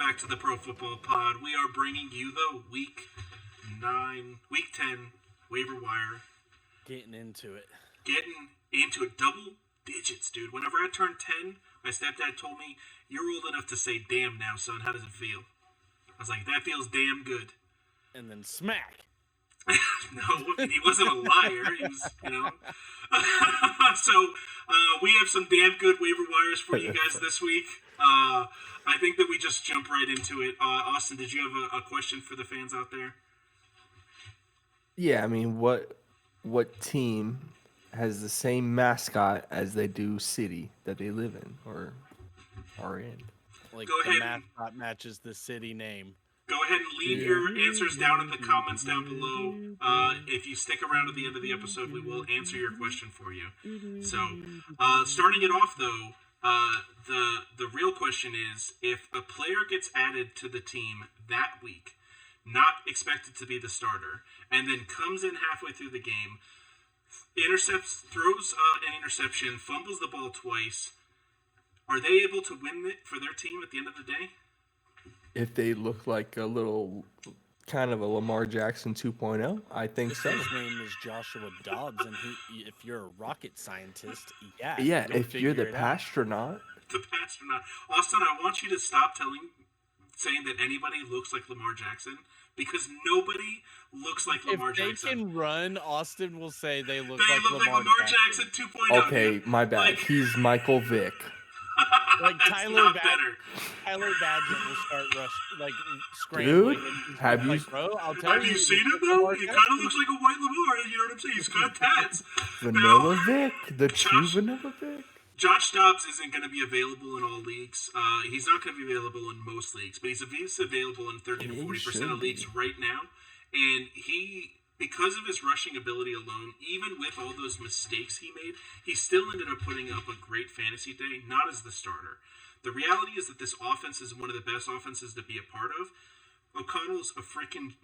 back to the Pro Football Pod. We are bringing you the Week 10 waiver wire. Getting into it. Double digits, dude. Whenever I turned 10, my stepdad told me, "You're old enough to say damn now, son. How does it feel?" I was like, "That feels damn good." And then smack. No, he wasn't a liar. He was, So we have some damn good waiver wires for you guys this week. I think that we just jump right into it. Austin, did you have a question for the fans out there? Yeah, I mean, what team has the same mascot as they do city that they live in or are in? Like the mascot matches the city name. Go ahead and leave your answers down in the comments down below. If you stick around to the end of the episode, we will answer your question for you. So, starting it off though, the real question is, if a player gets added to the team that week, not expected to be the starter, and then comes in halfway through the game, throws an interception, fumbles the ball twice, are they able to win it for their team at the end of the day? If they look like a little kind of a Lamar Jackson 2.0, I think so. His name is Joshua Dobbs, and if you're a rocket scientist, yeah, if you're the pastronaut. The pastronaut. Austin, I want you to stop saying that anybody looks like Lamar Jackson, because nobody looks like Lamar Jackson. If they can run, Austin will say they look like Lamar Jackson 2.0. Okay, dude. My bad. He's Michael Vick. Like Tyler Badgett will start scrambling. Dude, have you seen him though? He kind of looks like a white Lamar. You know what I'm saying? He's got tats. Vanilla Vic, the true Vanilla Vic. Josh Dobbs isn't going to be available in all leagues. He's not going to be available in most leagues, but he's available in 30 to 40% of leagues right now. And because of his rushing ability alone, even with all those mistakes he made, he still ended up putting up a great fantasy day, not as the starter. The reality is that this offense is one of the best offenses to be a part of. O'Connell's a freaking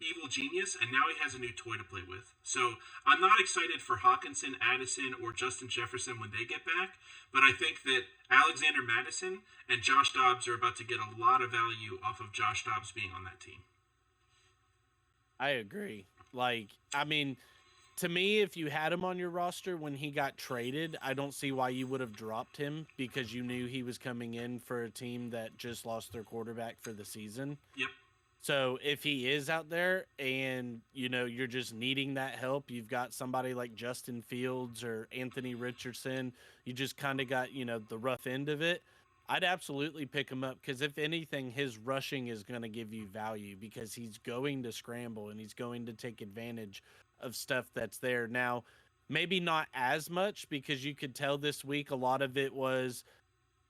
evil genius, and now he has a new toy to play with. So I'm not excited for Hawkinson, Addison, or Justin Jefferson when they get back, but I think that Alexander Madison and Josh Dobbs are about to get a lot of value off of Josh Dobbs being on that team. I agree. To me, if you had him on your roster when he got traded, I don't see why you would have dropped him, because you knew he was coming in for a team that just lost their quarterback for the season. Yep. So if he is out there and, you're just needing that help, you've got somebody like Justin Fields or Anthony Richardson, you just kind of got, the rough end of it, I'd absolutely pick him up, because if anything, his rushing is going to give you value, because he's going to scramble and he's going to take advantage of stuff that's there. Now, maybe not as much, because you could tell this week a lot of it was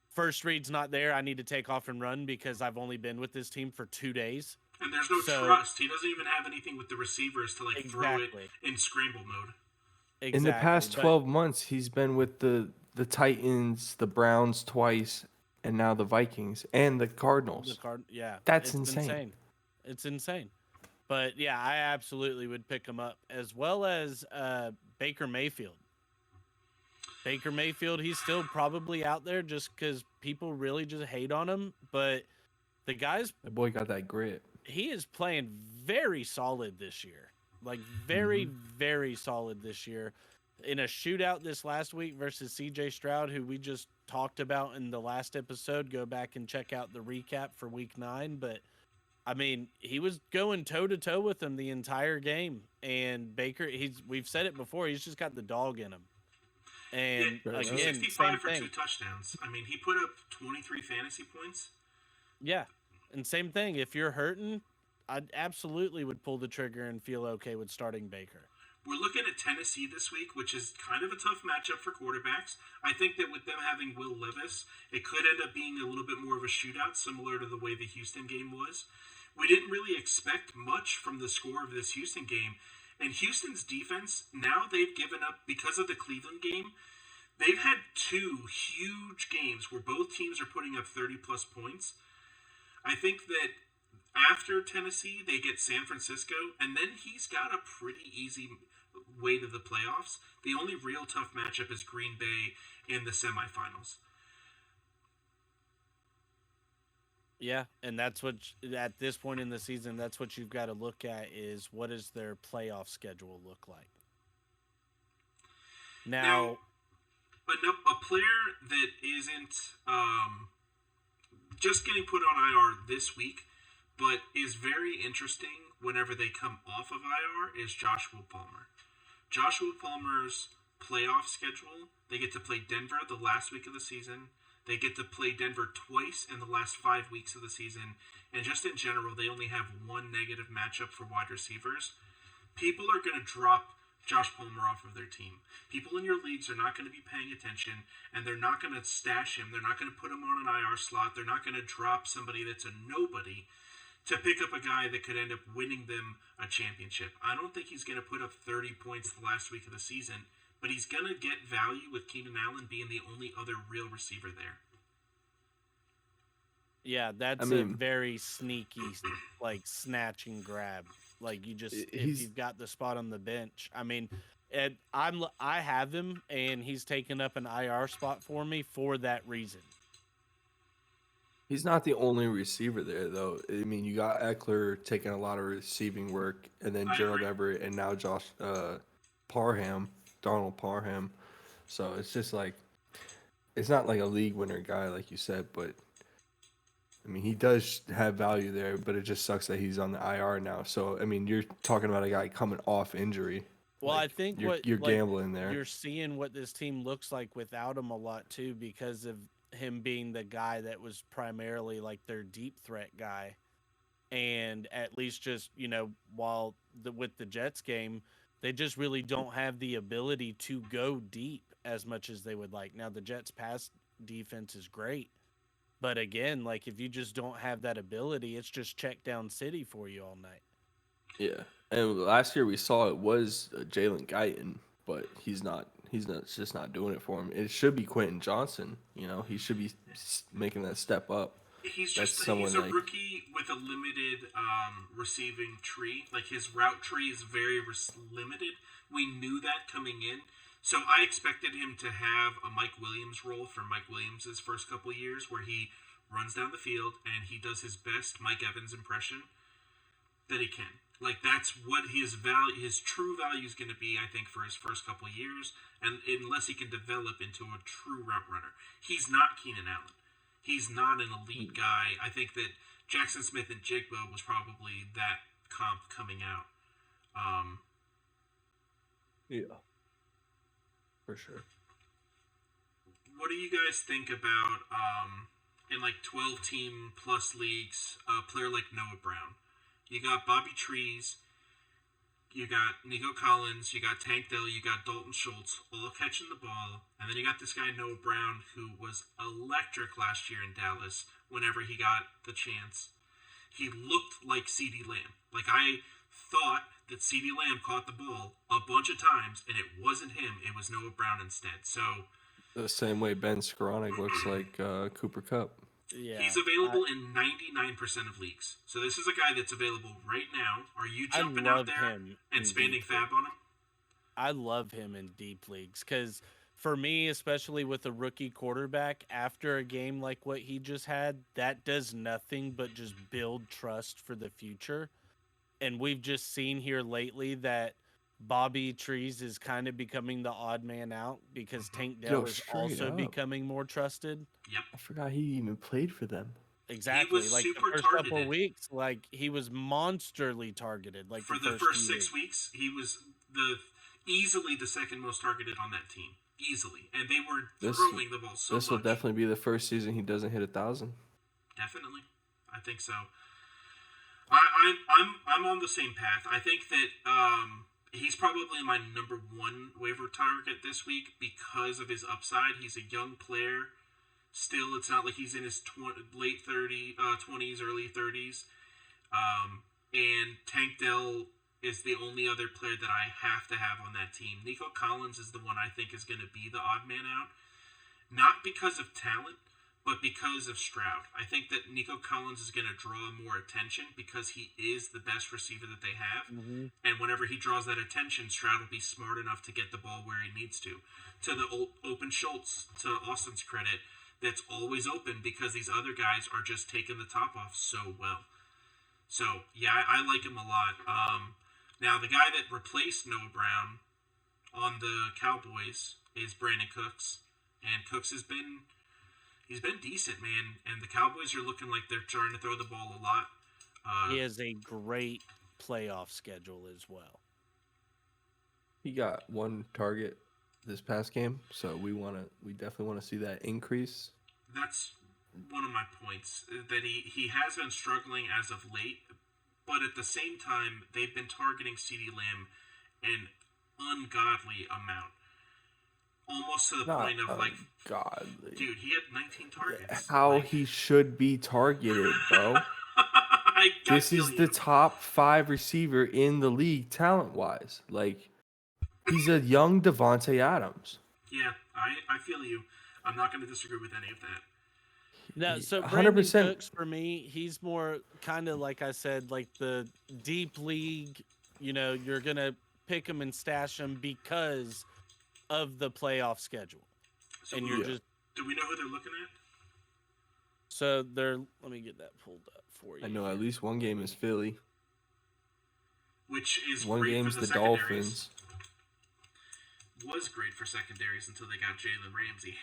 first read's not there. I need to take off and run because I've only been with this team for 2 days. And there's no trust. He doesn't even have anything with the receivers to throw it in scramble mode. Exactly. In the past 12 months, he's been with the Titans, the Browns twice, and now the Vikings and the Cardinals. That's insane. It's insane. But yeah, I absolutely would pick him up, as well as Baker Mayfield. Baker Mayfield, he's still probably out there just because people really just hate on him. But the boy got that grit. He is playing very solid this year. Very, very solid this year. In a shootout this last week versus CJ Stroud, who we just talked about in the last episode. Go back and check out the recap for week 9. But he was going toe-to-toe with him the entire game. And Baker, we've said it before, he's just got the dog in him. And again, 65 for 2 touchdowns. He put up 23 fantasy points. Yeah. And same thing, if you're hurting, I absolutely would pull the trigger and feel okay with starting Baker. We're looking at Tennessee this week, which is kind of a tough matchup for quarterbacks. I think that with them having Will Levis, it could end up being a little bit more of a shootout, similar to the way the Houston game was. We didn't really expect much from the score of this Houston game. And Houston's defense, now they've given up, because of the Cleveland game, they've had 2 huge games where both teams are putting up 30-plus points. I think that after Tennessee, they get San Francisco, and then he's got a pretty easy way to the playoffs. The only real tough matchup is Green Bay in the semifinals. Yeah, and that's what at this point in the season, that's what you've got to look at is what does their playoff schedule look like. Now a player that isn't just getting put on IR this week, but is very interesting whenever they come off of IR is Joshua Palmer. Joshua Palmer's playoff schedule, they get to play Denver the last week of the season. They get to play Denver twice in the last 5 weeks of the season. And just in general, they only have one negative matchup for wide receivers. People are going to drop Josh Palmer off of their team. People in your leagues are not going to be paying attention, and they're not going to stash him. They're not going to put him on an IR slot. They're not going to drop somebody that's a nobody to pick up a guy that could end up winning them a championship. I don't think he's going to put up 30 points the last week of the season, but he's going to get value with Keenan Allen being the only other real receiver there. Yeah, that's a very sneaky, like, snatch and grab. Like, you just, if you've got the spot on the bench. I mean, I have him, and he's taken up an IR spot for me for that reason. He's not the only receiver there, though. I mean, you got Eckler taking a lot of receiving work, and then Gerald Everett, and now Donald Parham. So it's just like, it's not like a league winner guy, like you said, but I mean, he does have value there, but it just sucks that he's on the IR now. So, I mean, you're talking about a guy coming off injury. Well, I think you're gambling there. You're seeing what this team looks like without him a lot, too, because of him being the guy that was primarily like their deep threat guy. And at least just, while with the Jets game, they just really don't have the ability to go deep as much as they would like. Now, the Jets pass defense is great. But again, like, if you just don't have that ability, it's just check down city for you all night. Yeah. And last year we saw it was Jalen Guyton, but he's not just not doing it for him. It should be Quentin Johnson. He should be making that step up. He's a rookie with a limited receiving tree. Like, his route tree is very limited. We knew that coming in. So I expected him to have a Mike Williams role for Mike Williams' first couple of years, where he runs down the field and he does his best Mike Evans impression that he can. Like, that's what his true value is going to be, I think, for his first couple of years, and unless he can develop into a true route runner. He's not Keenan Allen. He's not an elite guy. I think that Jackson Smith and Jigba was probably that comp coming out. Yeah. For sure. What do you guys think about, in like 12-team plus leagues, a player like Noah Brown? You got Bobby Trees, you got Nico Collins, you got Tank Dell, you got Dalton Schultz, all catching the ball, and then you got this guy Noah Brown, who was electric last year in Dallas whenever he got the chance. He looked like CeeDee Lamb. Like, I thought that CeeDee Lamb caught the ball a bunch of times, and it wasn't him. It was Noah Brown instead. So the same way Ben Skoranek looks like Cooper Kupp. Yeah, he's available in 99% of leagues. So this is a guy that's available right now. Are you jumping out there and spending fab on him? I love him in deep leagues because for me, especially with a rookie quarterback, after a game like what he just had, that does nothing but just build trust for the future. And we've just seen here lately that Bobby Trees is kind of becoming the odd man out because Tank Dell is also becoming more trusted. Yep. I forgot he even played for them. Exactly. Like the first couple of weeks, like he was monsterly targeted. Like for the first 6 weeks, he was easily the second most targeted on that team. Easily. And they were throwing the ball so much. This will definitely be the first season he doesn't hit 1,000. Definitely. I think so. I'm on the same path. I think that he's probably my number one waiver target this week because of his upside. He's a young player. Still, it's not like he's in his late 20s, early 30s. And Tank Dell is the only other player that I have to have on that team. Nico Collins is the one I think is going to be the odd man out. Not because of talent, but because of Stroud. I think that Nico Collins is going to draw more attention because he is the best receiver that they have. Mm-hmm. And whenever he draws that attention, Stroud will be smart enough to get the ball where he needs to. To the open Schultz, to Austin's credit, that's always open because these other guys are just taking the top off so well. So, yeah, I like him a lot. Now, the guy that replaced Noah Brown on the Cowboys is Brandon Cooks. And Cooks he's been decent, man. And the Cowboys are looking like they're trying to throw the ball a lot. He has a great playoff schedule as well. He got 1 target this past game, so we definitely want to see that increase. That's one of my points, that he has been struggling as of late, but at the same time, they've been targeting CeeDee Lamb an ungodly amount. Almost to the point of like, godly. Dude, he had 19 targets. How he should be targeted, bro. This is the top 5 receiver in the league talent-wise. Like, he's a young Devontae Adams. Yeah, I feel you. I'm not going to disagree with any of that. No, so 100%. Brandon Cooks, for me, he's more kind of, like I said, like the deep league. You know, you're going to pick him and stash him because of the playoff schedule. So and you're just... Do we know who they're looking at? So let me get that pulled up for you. I know at least one game is Philly. Which is one great game's for the secondaries. Dolphins. Was great for secondaries until they got Jalen Ramsey.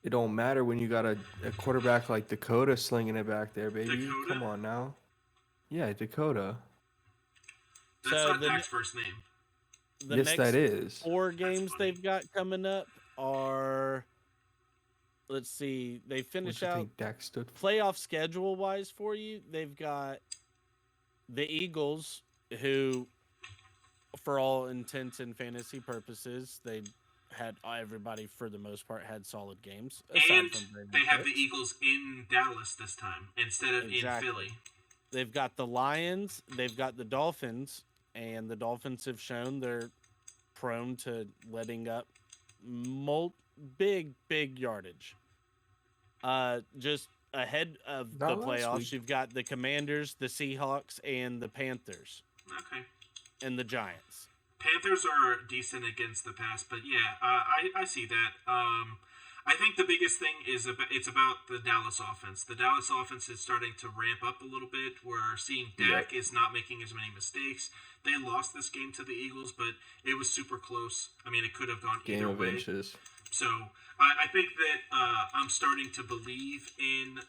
It don't matter when you got a quarterback like Dakota slinging it back there, baby. Dakota? Come on now. Yeah, Dakota. That's So not Dak's first name. The yes, next that is. 4 games they've got coming up are, let's see, they finish What do you out think Dak stood for? playoff schedule wise for you. They've got the Eagles, who, for all intents and fantasy purposes, they had everybody for the most part had solid games. And they have the Eagles in Dallas this time instead of in Philly. They've got the Lions, they've got the Dolphins, and the Dolphins have shown they're prone to letting up big yardage. Just ahead of Not the last playoffs, week. you've got the Commanders, the Seahawks, and the Panthers. Okay. And the Giants. Panthers are decent against the pass, but yeah, I see that. I think the biggest thing is it's about the Dallas offense. The Dallas offense is starting to ramp up a little bit. We're seeing Dak is not making as many mistakes. They lost this game to the Eagles, but it was super close. I mean, it could have gone either way. Inches. So I think that I'm starting to believe in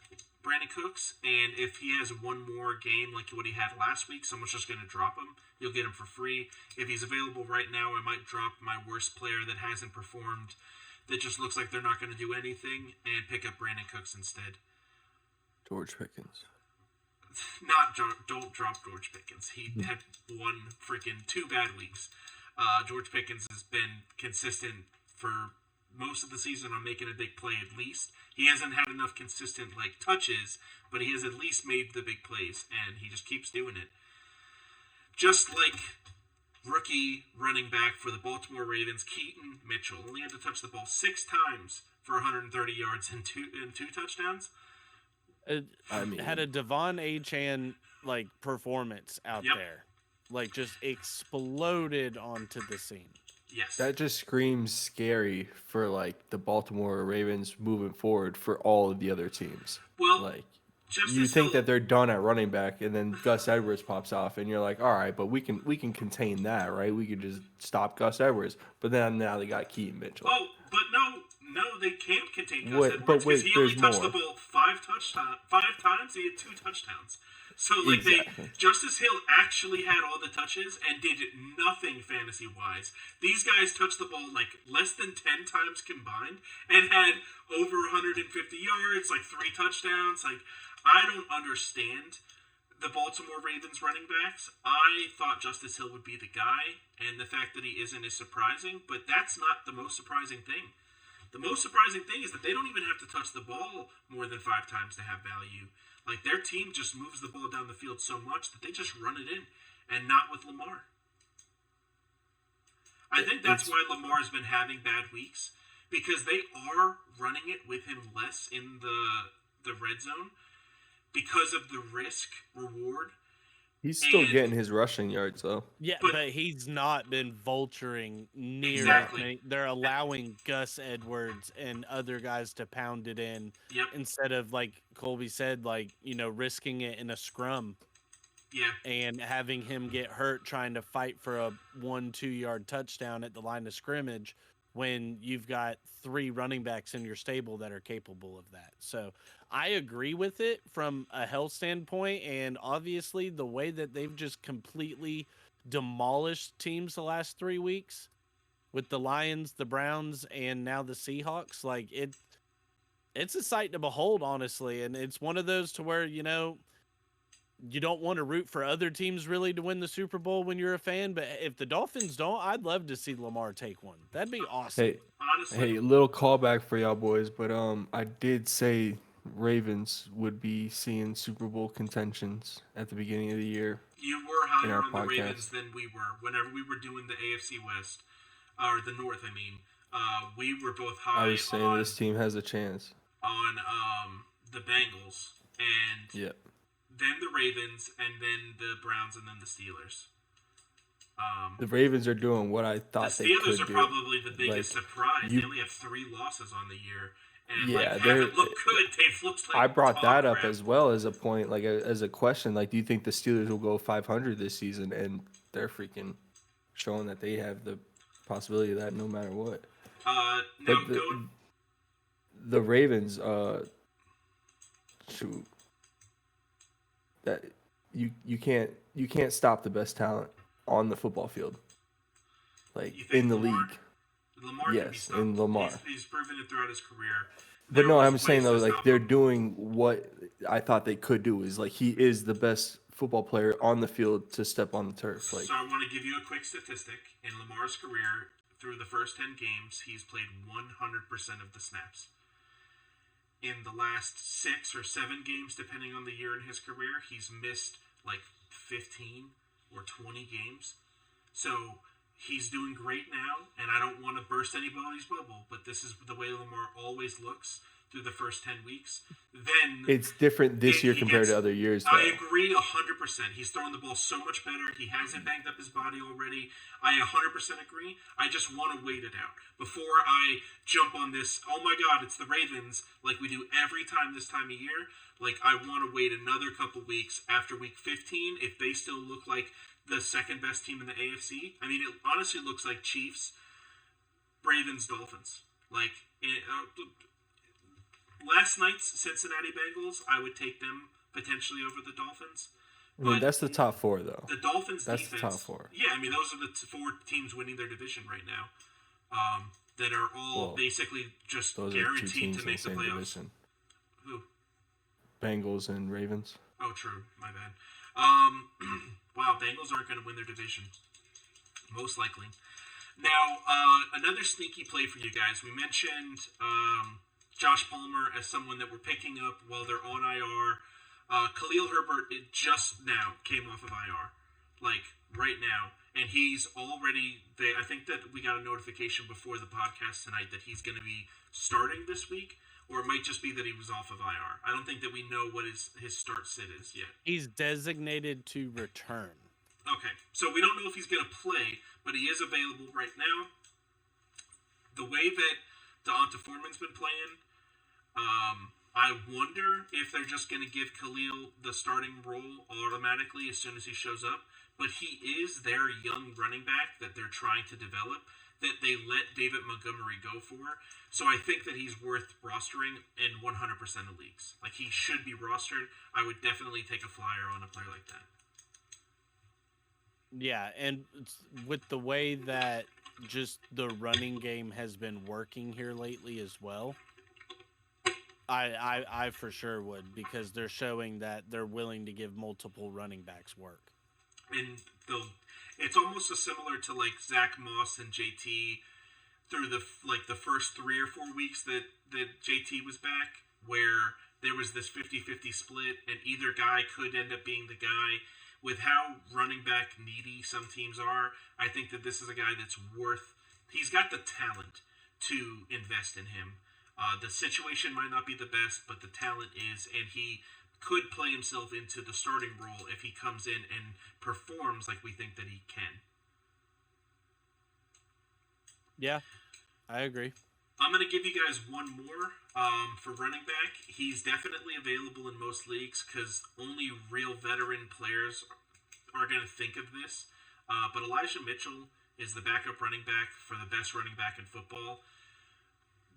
Brandon Cooks, and if he has one more game like what he had last week, someone's just going to drop him. You'll get him for free. If he's available right now, I might drop my worst player that hasn't performed, that just looks like they're not going to do anything, and pick up Brandon Cooks instead. George Pickens. Don't drop George Pickens. He had 2 bad weeks. George Pickens has been consistent for most of the season on making a big play at least. He hasn't had enough consistent touches, but he has at least made the big plays, and he just keeps doing it. Just like rookie running back for the Baltimore Ravens, Keaton Mitchell, only had to touch the ball 6 times for 130 yards and two touchdowns. Had a Devon Achane performance out there, just exploded onto the scene. Yes, that just screams scary for the Baltimore Ravens moving forward for all of the other teams. Well, you think that they're done at running back, and then Gus Edwards pops off, and you're like, all right, but we can contain that, right? We could just stop Gus Edwards. But then now they got Keaton Mitchell. Oh, but no, they can't contain Gus Edwards because he only touched the ball 5 times. He had 2 touchdowns. So Justice Hill actually had all the touches and did nothing fantasy wise. These guys touched the ball less than 10 times combined and had over 150 yards, 3 touchdowns. I don't understand the Baltimore Ravens running backs. I thought Justice Hill would be the guy, and the fact that he isn't is surprising, but that's not the most surprising thing. The most surprising thing is that they don't even have to touch the ball more than 5 times to have value. Their team just moves the ball down the field so much that they just run it in, and not with Lamar. I think that's why Lamar's been having bad weeks, because they are running it with him less in the red zone because of the risk reward. He's still And getting his rushing yards though. Yeah, But- but he's not been vulturing near Exactly. as many. They're allowing Gus Edwards and other guys to pound it in Yep. instead of, like Colby said, like, risking it in a scrum Yeah. and having him get hurt trying to fight for a 1-2 yard touchdown at the line of scrimmage when you've got 3 running backs in your stable that are capable of that. So I agree with it from a health standpoint, and obviously the way that they've just completely demolished teams the last 3 weeks with the Lions, the Browns, and now the Seahawks, like it's a sight to behold, honestly. And it's one of those to where, you don't want to root for other teams really to win the Super Bowl when you're a fan, but if the Dolphins don't, I'd love to see Lamar take one. That'd be awesome. Hey, Honestly, hey, little callback for y'all boys, but I did say Ravens would be seeing Super Bowl contentions at the beginning of the year. you were higher our on the podcast. Ravens than we were. Whenever we were doing the AFC West, or the North, I mean, we were both high I was saying on, this team has a chance. on the Bengals, and Yep. then the Ravens, and then the Browns, and then the Steelers. The Ravens are doing what I The thought they Steelers could are do. probably the biggest Like, surprise. you- They only have 3 losses on the year, and Yeah, like, they're- haven't looked good. They've looked like I brought dog that up crap. as well as a point, like as a question. Like, do you think the Steelers will go 500 this season? And they're freaking showing that they have the possibility of that no matter what. Now But going. the Ravens, shoot, that you can't stop the best talent on the football field, like You think in the Lamar? league. Lamar can be Yes, stopped. in Lamar. He's proven it throughout his career. But There no, was I'm saying ways though, to like stop they're him. doing what I thought they could do. Is like he is the best football player on the field to step on the turf. Like, So I want to give you a quick statistic. In Lamar's career, through the first 10 games, he's played 100% of the snaps. In the last 6 or 7 games, depending on the year in his career, he's missed like 15 or 20 games. So he's doing great now, and I don't want to burst anybody's bubble, but this is the way Lamar always looks through the first 10 weeks. Then it's different this year he compared gets- to other years. Though. I agree 100%. He's throwing the ball so much better. He hasn't banged up his body already. I 100% agree. I just want to wait it out before I jump on this. Oh my God, it's the Ravens, like we do every time this time of year. Like, I want to wait another couple weeks after week 15 if they still look like the second best team in the AFC. I mean, it honestly looks like Chiefs, Ravens, Dolphins. Like, last night's Cincinnati Bengals, I would take them potentially over the Dolphins. I mean, But that's the top 4 though. the Dolphins That's the defense. top 4. Yeah, I mean, those are the 4 teams winning their division right now. That are all Well, basically just Those are 2 guaranteed teams to in the make the same playoffs. division: Who? Bengals and Ravens. Oh, true. My bad. Wow, Bengals aren't going to win their division. Most likely. Now, another sneaky play for you guys. We mentioned Josh Palmer as someone that we're picking up while they're on IR. Khalil Herbert just now came off of IR. Like, right now. And he's already... I think that we got a notification before the podcast tonight that he's going to be starting this week. Or it might just be that he was off of IR. I don't think that we know what his start sit is yet. He's designated to return. Okay, so we don't know if he's going to play, but he is available right now. The way that Deonta Foreman's been playing, I wonder if they're just going to give Khalil the starting role automatically as soon as he shows up. But he is their young running back that they're trying to develop, that they let David Montgomery go for. So I think that he's worth rostering in 100% of leagues. Like, he should be rostered. I would definitely take a flyer on a player like that. Yeah, and with the way that just the running game has been working here lately as well, I for sure would, because they're showing that they're willing to give multiple running backs work. And it's almost similar to like Zach Moss and JT through the first 3 or 4 weeks that JT was back, where there was this 50-50 split, and either guy could end up being the guy. With how running back needy some teams are, I think that this is a guy that's worth. He's got the talent to invest in him. The situation might not be the best, but the talent is, and he could play himself into the starting role if he comes in and performs like we think that he can. Yeah, I agree. I'm going to give you guys one more for running back. He's definitely available in most leagues because only real veteran players are going to think of this. But Elijah Mitchell is the backup running back for the best running back in football.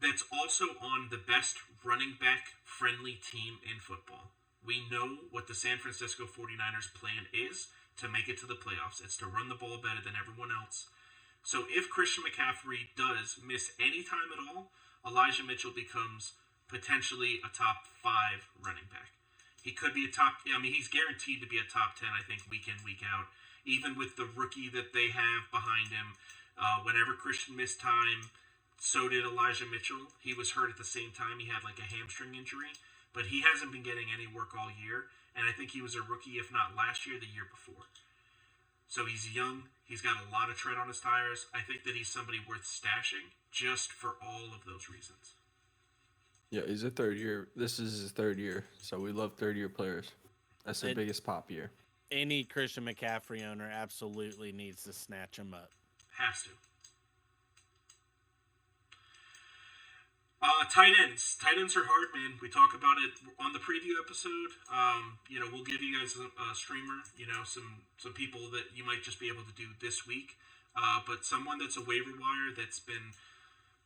That's also on the best running back friendly team in football. We know what the San Francisco 49ers plan is to make it to the playoffs. It's to run the ball better than everyone else. So if Christian McCaffrey does miss any time at all, Elijah Mitchell becomes potentially a top 5 running back. He could be he's guaranteed to be a top 10, I think, week in, week out. Even with the rookie that they have behind him, whenever Christian missed time, so did Elijah Mitchell. He was hurt at the same time. He had like a hamstring injury, but he hasn't been getting any work all year. And I think he was a rookie, if not last year, the year before. So he's young. He's got a lot of tread on his tires. I think that he's somebody worth stashing just for all of those reasons. Yeah, he's a third year. This is his third year, so we love third-year players. That's the biggest pop year. Any Christian McCaffrey owner absolutely needs to snatch him up. Has to. Tight ends. Tight ends are hard, man. We talk about it on the preview episode. We'll give you guys a streamer, some people that you might just be able to do this week. But someone that's a waiver wire that's been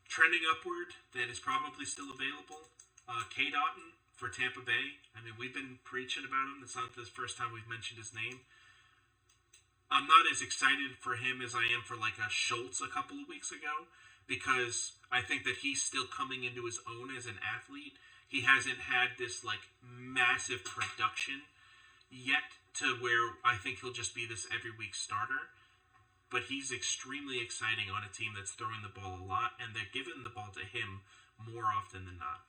trending upward that is probably still available. K. Dotton for Tampa Bay. I mean, we've been preaching about him. It's not the first time we've mentioned his name. I'm not as excited for him as I am for like a Schultz a couple of weeks ago, because I think that he's still coming into his own as an athlete. He hasn't had this like massive production yet to where I think he'll just be this every week starter. But he's extremely exciting on a team that's throwing the ball a lot, and they're giving the ball to him more often than not.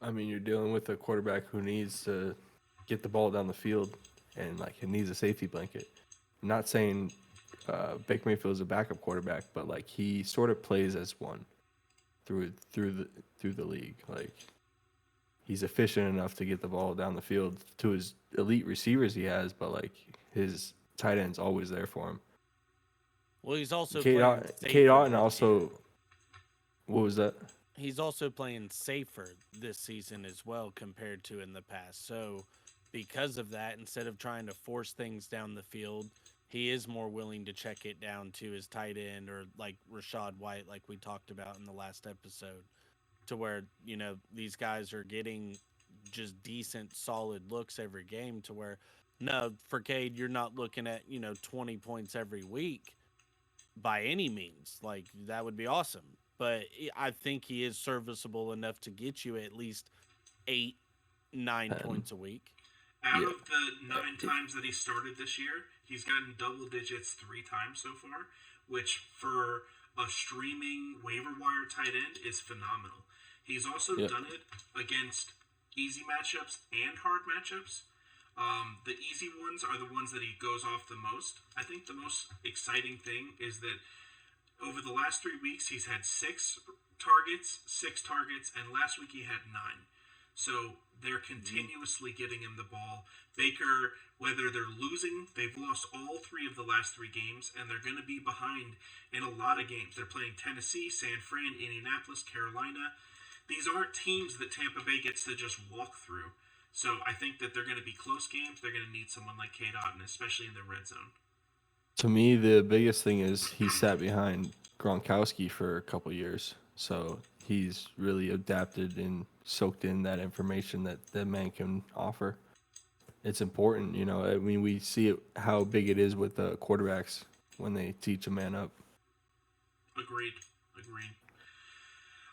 I mean, you're dealing with a quarterback who needs to get the ball down the field, and like he needs a safety blanket. I'm not saying Baker Mayfield is a backup quarterback, but like he sort of plays as one through the league. Like he's efficient enough to get the ball down the field to his elite receivers he has, but like his tight end's always there for him. Well, he's also K. Dotton also. What was that? He's also playing safer this season as well compared to in the past. So because of that, instead of trying to force things down the field, he is more willing to check it down to his tight end or like Rachaad White, like we talked about in the last episode, to where, these guys are getting just decent, solid looks every game to where, no, for Cade, you're not looking at, 20 points every week by any means. Like, that would be awesome. But I think he is serviceable enough to get you at least 8, 9 points a week. Out of the 9 times that he started this year, he's gotten double digits 3 times so far, which for a streaming waiver wire tight end is phenomenal. He's also done it against easy matchups and hard matchups. The easy ones are the ones that he goes off the most. I think the most exciting thing is that over the last 3 weeks, he's had 6 targets, and last week he had 9. So they're continuously getting him the ball. Baker, whether they're losing, they've lost all 3 of the last 3 games, and they're going to be behind in a lot of games. They're playing Tennessee, San Fran, Indianapolis, Carolina. These aren't teams that Tampa Bay gets to just walk through. So I think that they're going to be close games. They're going to need someone like K. Dotton, especially in the red zone. To me, the biggest thing is he sat behind Gronkowski for a couple years. So he's really adapted and soaked in that information that that man can offer. It's important, I mean, we see it, how big it is with the quarterbacks when they teach a man up. Agreed.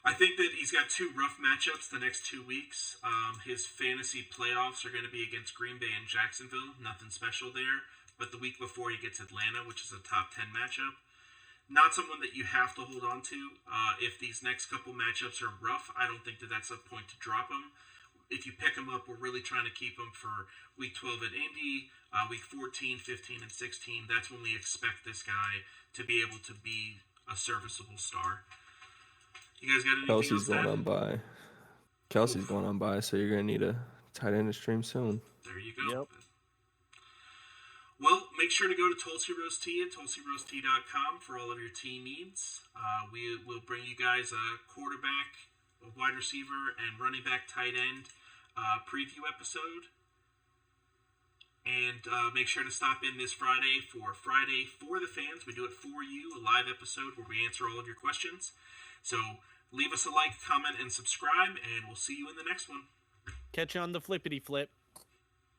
I think that he's got 2 rough matchups the next 2 weeks. His fantasy playoffs are going to be against Green Bay and Jacksonville. Nothing special there. But the week before, he gets Atlanta, which is a top 10 matchup. Not someone that you have to hold on to. If these next couple matchups are rough, I don't think that that's a point to drop him. If you pick him up, we're really trying to keep him for week 12 at Indy, week 14, 15, and 16. That's when we expect this guy to be able to be a serviceable star. You guys got anything Kelsey's else? going on by. Kelsey's going on by, so you're gonna need a tight end to stream soon. There you go. Yep. Well, make sure to go to Tulsi Rose Tea at TulsiRoseTea.com for all of your tea needs. We will bring you guys a quarterback, a wide receiver, and running back tight end preview episode. And make sure to stop in this Friday for the Fans. We do it for you, a live episode where we answer all of your questions. So leave us a like, comment, and subscribe, and we'll see you in the next one. Catch you on the flippity flip.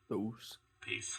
Those. Peace.